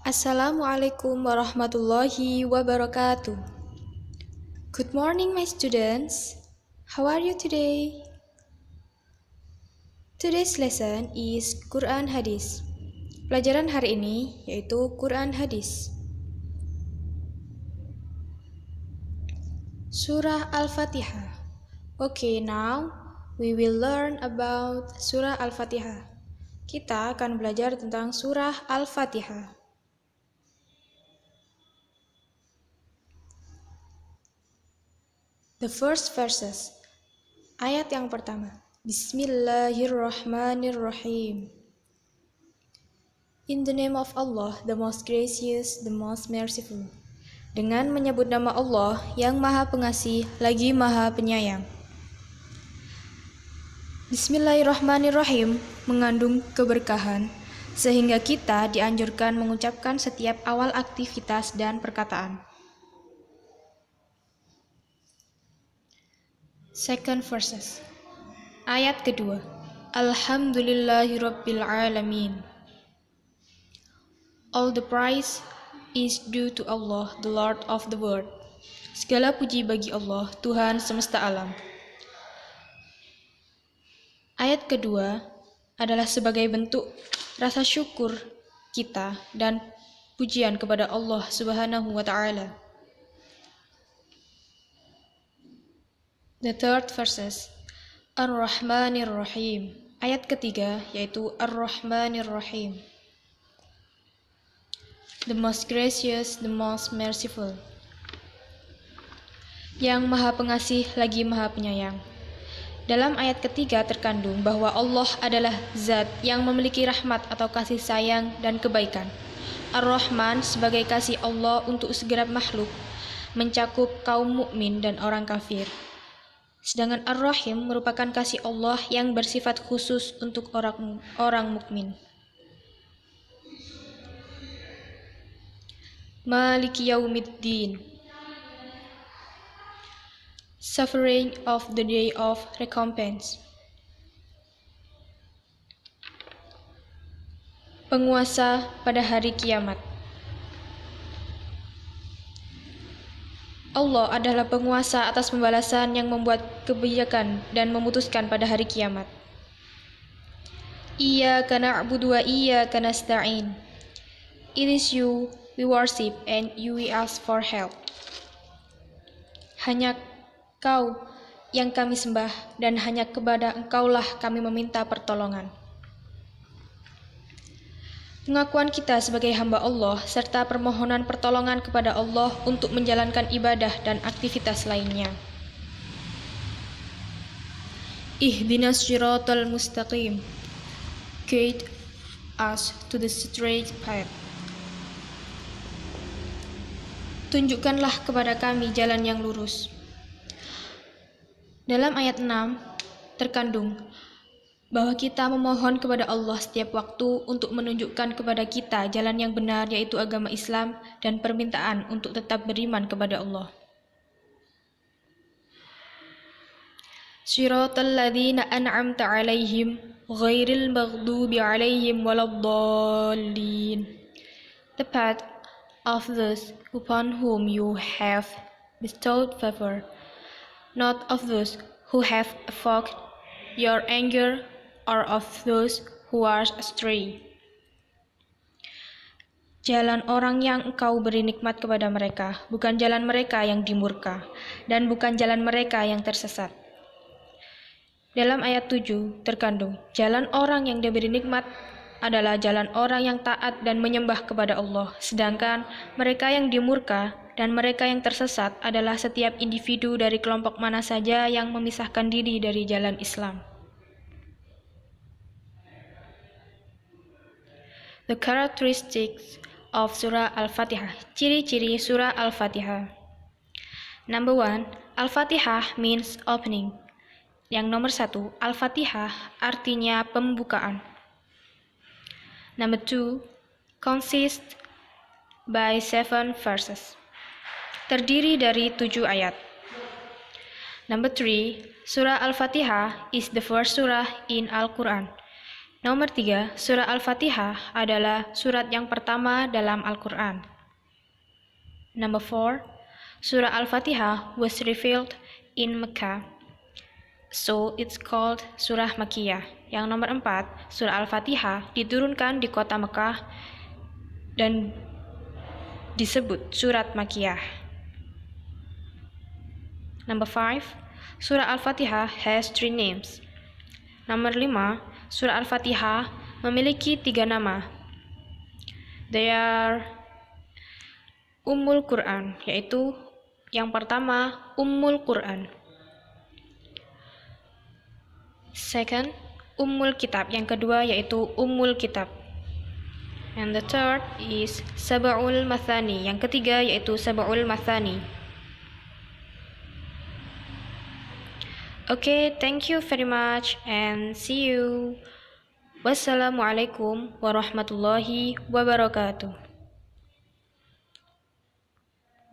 Assalamualaikum warahmatullahi wabarakatuh. Good morning, my students. How are you today? Today's lesson is Quran Hadis. Pelajaran hari ini yaitu Quran Hadis. Surah Al-Fatihah. Okay, now we will learn about Surah Al-Fatihah. Kita akan belajar tentang Surah Al-Fatihah. The first verses. Ayat yang pertama. Bismillahirrahmanirrahim. In the name of Allah, the most gracious, the most merciful. Dengan menyebut nama Allah yang Maha Pengasih lagi Maha Penyayang. Bismillahirrahmanirrahim mengandung keberkahan, sehingga kita dianjurkan mengucapkan setiap awal aktivitas dan perkataan. Second verses. Ayat kedua. Alhamdulillahirabbil alamin. All the praise is due to Allah, the Lord of the world. Segala puji bagi Allah, Tuhan semesta alam. Ayat kedua adalah sebagai bentuk rasa syukur kita dan pujian kepada Allah Subhanahu wa Ta'ala. The third verses. Ar-Rahmanir-Rahim. Ayat ketiga yaitu Ar-Rahmanir-Rahim. The most gracious, the most merciful. Yang Maha Pengasih lagi Maha Penyayang. Dalam ayat ketiga terkandung bahwa Allah adalah zat yang memiliki rahmat atau kasih sayang dan kebaikan. Ar-Rahman sebagai kasih Allah untuk segenap makhluk, mencakup kaum mukmin dan orang kafir. Sedangkan Ar-Rahim merupakan kasih Allah yang bersifat khusus untuk orang mukmin. Maliki Yaumiddin. Suffering of the day of recompense. Penguasa pada hari kiamat. Allah adalah penguasa atas pembalasan yang membuat kebijakan dan memutuskan pada hari kiamat. Iyyaka na'budu wa iyyaka nasta'in. It is you we worship and you we ask for help. Hanya Kau yang kami sembah dan hanya kepada Engkaulah kami meminta pertolongan. Pengakuan kita sebagai hamba Allah serta permohonan pertolongan kepada Allah untuk menjalankan ibadah dan aktivitas lainnya. Ihdinas shiratal mustaqim. Guide us to the straight path. Tunjukkanlah kepada kami jalan yang lurus. Dalam ayat 6 terkandung bahwa kita memohon kepada Allah setiap waktu untuk menunjukkan kepada kita jalan yang benar, yaitu agama Islam, dan permintaan untuk tetap beriman kepada Allah. Shiratal ladzina an'amta 'alaihim ghairil maghdubi 'alaihim waladdallin. The path of those upon whom you have bestowed favor, not of those who have evoked your anger or of those who are astray. Jalan orang yang Engkau beri nikmat kepada mereka, bukan jalan mereka yang dimurka, dan bukan jalan mereka yang tersesat. Dalam ayat 7 terkandung, jalan orang yang diberi nikmat adalah jalan orang yang taat dan menyembah kepada Allah, sedangkan mereka yang dimurka dan mereka yang tersesat adalah setiap individu dari kelompok mana saja yang memisahkan diri dari jalan Islam. The characteristics of Surah Al-Fatihah. Ciri-ciri Surah Al-Fatihah. Number 1, Al-Fatihah means opening. Yang nomor 1, Al-Fatihah artinya pembukaan. Number 2, consists by 7 verses. Terdiri dari 7 ayat. Number 3, Surah Al-Fatihah is the first surah in Al-Quran. Nomor 3, surah Al-Fatihah adalah surat yang pertama dalam Al-Quran. Number 4, surah Al-Fatihah was revealed in Mecca, so it's called surah Makkiyah. Yang nomor 4, surah Al-Fatihah diturunkan di kota Mekah dan disebut surat Makkiyah. Number 5, surah Al-Fatihah has 3 names. Nomor 5, surah Al-Fatihah memiliki 3 nama. They are Ummul Quran, yaitu yang pertama Ummul Quran. Second, Ummul Kitab, yang kedua yaitu Ummul Kitab. And the third is Sab'ul Mathani, yang ketiga yaitu Sab'ul Mathani. Okay, thank you very much and see you. Wassalamualaikum warahmatullahi wabarakatuh.